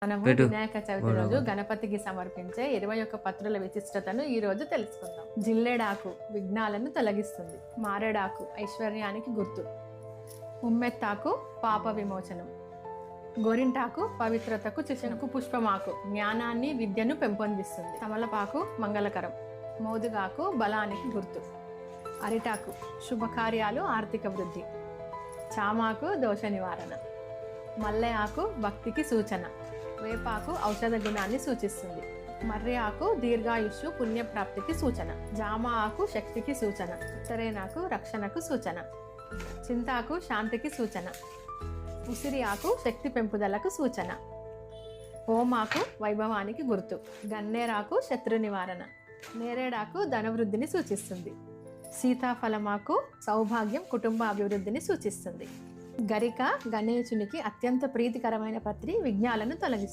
మనము వినాయక చవితి రోజు గణపతికి సమర్పించే 21 పత్రుల విశిష్టతను ఈ రోజు తెలుసుకుందాం. జిల్లెడాకు విఘ్నాలను తొలగిస్తుంది. మారేడాకు ఐశ్వర్యానికి గుర్తు. ఉమ్మెత్తాకు పాప విమోచనం. గోరింటాకు పవిత్రతకు చిశంకు. పుష్పమాకు జ్ఞానాన్ని విద్యను పెంపొందిస్తుంది. తమలపాకు మంగళకరం. మోదుగాకు బలానికి గుర్తు. అరిటాకు శుభకార్యాలు, ఆర్థిక వృద్ధి. చామాకు దోష నివారణ. మల్లె ఆకు భక్తికి సూచన. వేపాకు ఔషధ గుణాన్ని సూచిస్తుంది. మర్రి ఆకు దీర్ఘాయుష్షు పుణ్యప్రాప్తికి సూచన. జామ ఆకు శక్తికి సూచన. ఉత్తరేనాకు రక్షణకు సూచన. చింతాకు శాంతికి సూచన. ఉసిరి ఆకు శక్తి పెంపుదలకు సూచన. ఓమాకు వైభవానికి గుర్తు. గన్నేరాకు శత్రు నివారణ. నేరేడాకు ధనవృద్ధిని సూచిస్తుంది. సీతాఫలమాకు సౌభాగ్యం, కుటుంబ అభివృద్ధిని సూచిస్తుంది. గరిక గణేశునికి అత్యంత ప్రీతికరమైన పత్రి, విఘ్నాలను తొలగిస్తుంది.